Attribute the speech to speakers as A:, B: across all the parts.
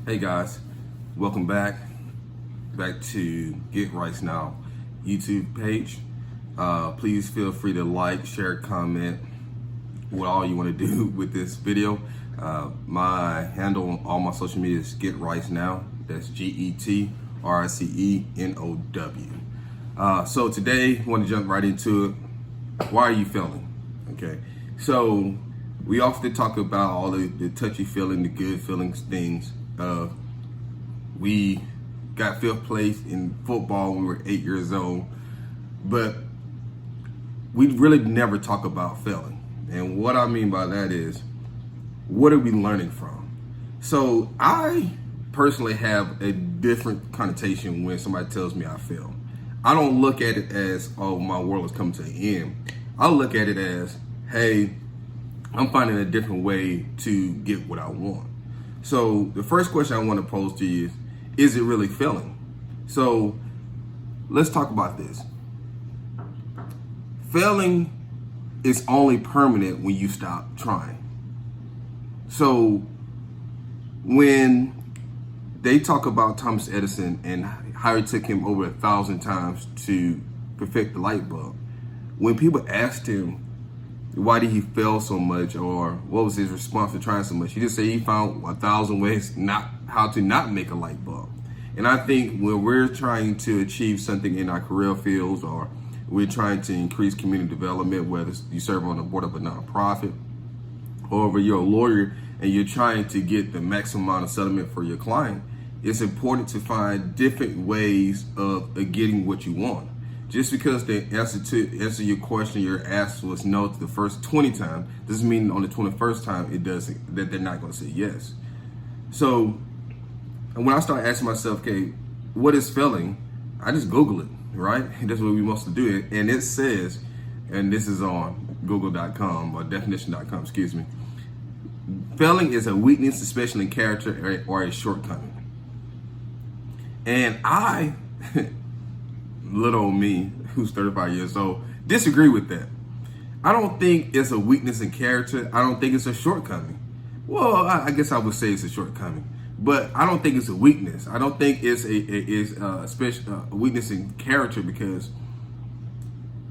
A: Hey guys, welcome back to Get Rice Now YouTube page. Please feel free to like, share, comment, what all you want to do with this video. My handle on all my social media is Get Rice Now. That's GETRICENOW. So today, I want to jump right into it. Why are you feeling? Okay, so we often talk about all the touchy feeling, the good feelings, things. We got fifth place in football when we were 8 years old, but we really never talk about failing. And what I mean by that is, what are we learning from? So I personally have a different connotation when somebody tells me I failed. I don't look at it as, oh, my world is coming to an end. I look at it as, hey, I'm finding a different way to get what I want. So the first question I want to pose to you is it really failing? So let's talk about this. Failing is only permanent when you stop trying. So when they talk about Thomas Edison and how it took him over 1,000 times to perfect the light bulb, when people asked him, why did he fail so much, or what was his response for trying so much? He just said he found 1,000 ways how to not make a light bulb. And I think when we're trying to achieve something in our career fields, or we're trying to increase community development, whether you serve on the board of a nonprofit, or whether you're a lawyer and you're trying to get the maximum amount of settlement for your client, it's important to find different ways of getting what you want. Just because the answer your question you're asked was no to the first 20 times doesn't mean on the 21st time that they're not going to say yes. So when I start asking myself, okay, what is failing? I just Google it, right? That's what we mostly do. And it says, and this is on google.com or definition.com, excuse me. Failing is a weakness, especially in character or a shortcoming. And I, little old me, who's 35 years old, disagree with that. I don't think it's a weakness in character. I don't think it's a shortcoming. Well, I guess I would say it's a shortcoming, but I don't think it's a weakness. I don't think it's a weakness in character, because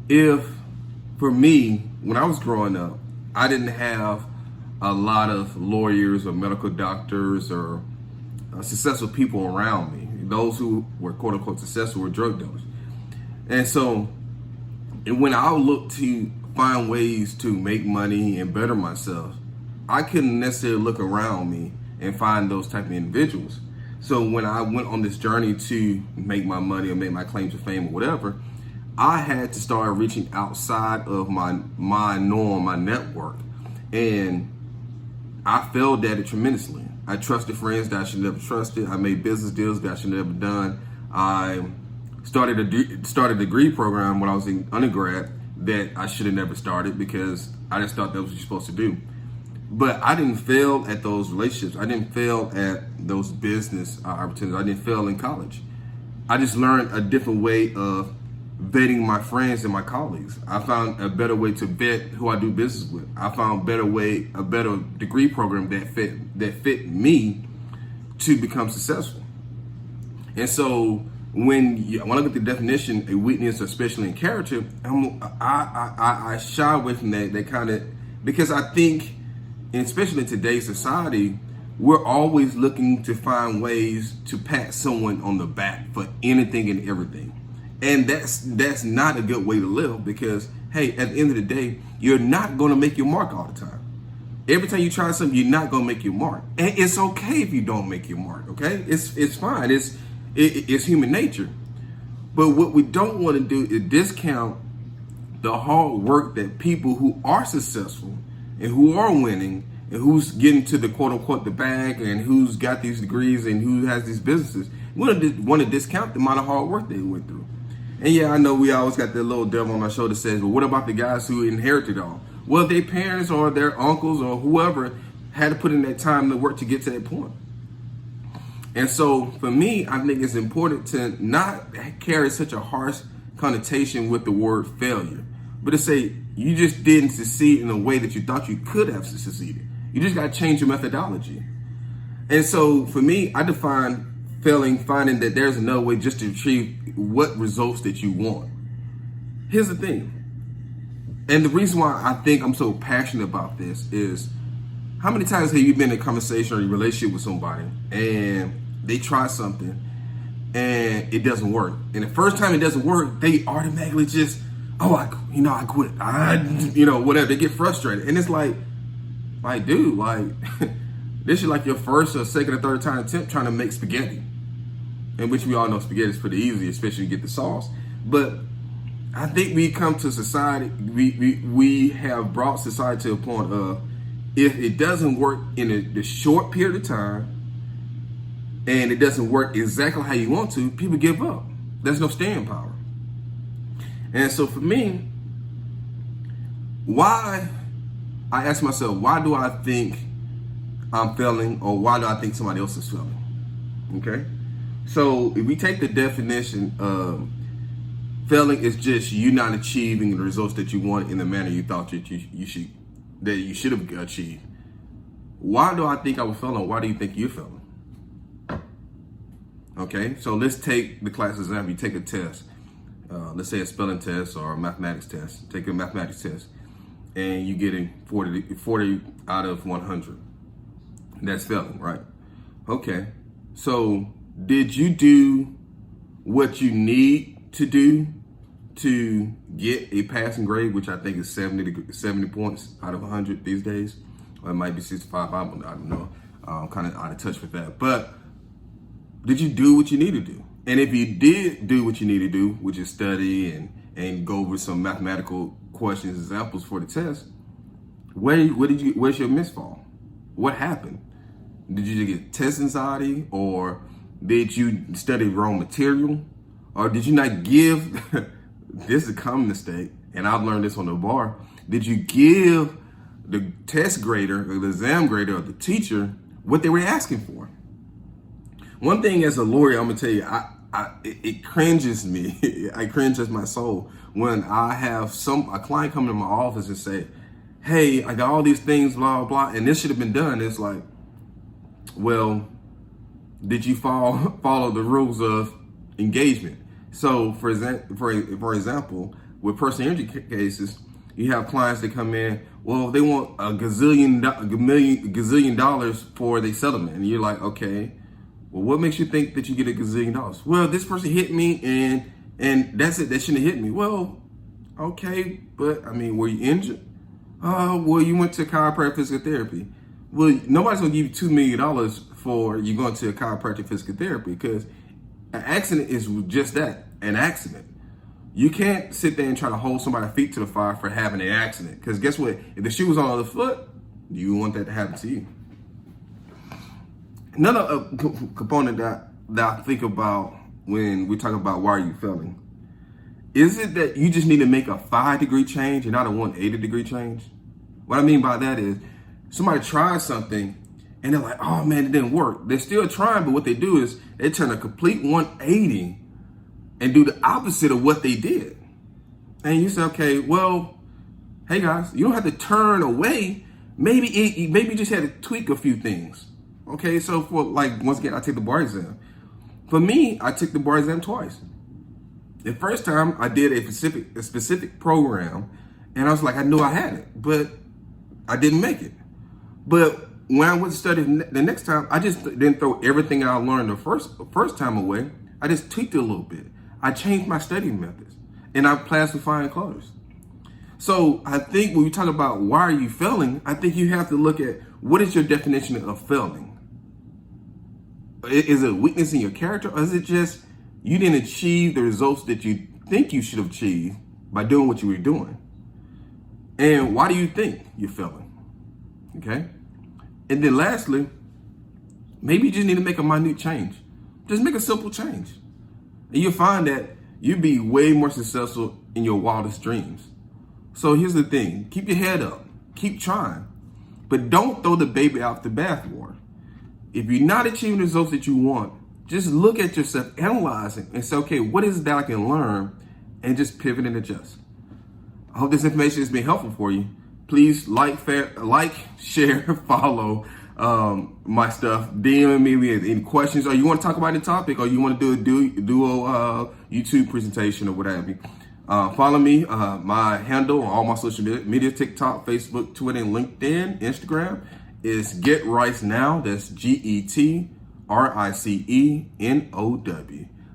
A: for me, when I was growing up, I didn't have a lot of lawyers or medical doctors or successful people around me. Those who were quote unquote successful were drug dealers. And so, when I looked to find ways to make money and better myself, I couldn't necessarily look around me and find those type of individuals. So when I went on this journey to make my money or make my claim to fame or whatever, I had to start reaching outside of my norm, my network. And I failed at it tremendously. I trusted friends that I should never trusted. I made business deals that I should never done. I started a degree program when I was in undergrad that I should have never started, because I just thought that was what you're supposed to do. But I didn't fail at those relationships. I didn't fail at those business opportunities. I didn't fail in college. I just learned a different way of vetting my friends and my colleagues. I found a better way to vet who I do business with. I found a better degree program that fit me to become successful. And so when I look at the definition, a weakness, especially in character, I shy away from that kind of, because I think, and especially in today's society, we're always looking to find ways to pat someone on the back for anything and everything. And that's not a good way to live, because, hey, at the end of the day, you're not going to make your mark all the time. Every time you try something, you're not going to make your mark. And it's okay if you don't make your mark, okay? It's fine. It's human nature. But what we don't want to do is discount the hard work that people who are successful and who are winning and who's getting to the quote unquote the bag and who's got these degrees and who has these businesses, we want to discount the amount of hard work they went through. And yeah, I know we always got that little devil on our shoulder that says, well, what about the guys who inherited it all? Well, their parents or their uncles or whoever had to put in that time to work to get to that point. And so for me, I think it's important to not carry such a harsh connotation with the word failure, but to say you just didn't succeed in a way that you thought you could have succeeded. You just got to change your methodology. And so for me, I define finding that there's another way just to achieve what results that you want. Here's the thing. And the reason why I think I'm so passionate about this is, how many times have you been in a conversation or a relationship with somebody and they try something and it doesn't work? And the first time it doesn't work, they automatically just, I quit. Whatever. They get frustrated. And it's like, dude, this is like your first or second or third time attempt trying to make spaghetti. In which we all know spaghetti is pretty easy, especially you get the sauce. But I think we come to society, we have brought society to a point of, if it doesn't work in the short period of time and it doesn't work exactly how you want to, people give up. There's no staying power. And so for me, I ask myself, why do I think I'm failing, or why do I think somebody else is failing? Okay? So if we take the definition of failing, is just you not achieving the results that you want in the manner you thought that you should have achieved. Why do I think I was failing? Why do you think you're failing? Okay, so let's take the class example. You take a test. Let's say a spelling test or a mathematics test. Take a mathematics test, and you get a 40 out of 100. That's failing, right? Okay, so did you do what you need to do to get a passing grade, which I think is 70 points out of 100 these days? Or it might be 65, I don't know. I'm kind of out of touch with that. But did you do what you need to do? And if you did do what you need to do, which is study and go over some mathematical questions, examples for the test, where's your misfall? What happened? Did you get test anxiety, or did you study wrong material? Or did you not give, this is a common mistake, and I've learned this on the bar, did you give the test grader or the exam grader or the teacher what they were asking for? One thing as a lawyer, I'm gonna tell you, it cringes me. I cringe as my soul when I have a client come to my office and say, hey, I got all these things, blah, blah, and this should have been done. It's like, well, did you follow the rules of engagement? So for example, with personal injury cases, you have clients that come in, well, they want a gazillion dollars for their settlement. And you're like, okay, well, what makes you think that you get a gazillion dollars? Well, this person hit me and that's it. They shouldn't have hit me. Well, okay, but I mean, were you injured? Well, you went to chiropractic physical therapy. Well, nobody's gonna give you $2 million for you going to a chiropractic physical therapy, because an accident is just that, an accident. You can't sit there and try to hold somebody's feet to the fire for having an accident, because guess what? If the shoe was on the other foot, you want that to happen to you. Another component that I think about when we talk about why are you failing, is it that you just need to make a 5-degree change and not a 180-degree change? What I mean by that is, somebody tries something and they're like, oh man, it didn't work. They're still trying, but what they do is they turn a complete 180 and do the opposite of what they did. And you say, okay, well, hey guys, you don't have to turn away. Maybe you just had to tweak a few things. Okay, so for once again, I take the bar exam. For me, I took the bar exam twice. The first time I did a specific program, and I was like, I knew I had it, but I didn't make it. But when I went to study the next time, I just didn't throw everything I learned the first time away. I just tweaked it a little bit. I changed my studying methods, and I passed with flying colors. So I think when we talk about why are you failing, I think you have to look at, what is your definition of failing? Is it a weakness in your character, or is it just you didn't achieve the results that you think you should have achieved by doing what you were doing? And why do you think you're failing? Okay? And then lastly, maybe you just need to make a minute change. Just make a simple change. And you'll find that you'll be way more successful in your wildest dreams. So here's the thing. Keep your head up. Keep trying. But don't throw the baby out the bathwater. If you're not achieving the results that you want, just look at yourself, analyze it, and say, okay, what is it that I can learn? And just pivot and adjust. I hope this information has been helpful for you. Please like, share, follow. my stuff. DM me with any questions, or you want to talk about any topic, or you want to do a duo YouTube presentation or what have you. Follow me. My handle on all my social media, TikTok, Facebook, Twitter, and LinkedIn, Instagram is Get Rice Now. That's GETRICENOW.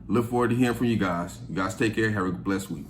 A: Look forward to hearing from you guys. You guys take care. Have a blessed week.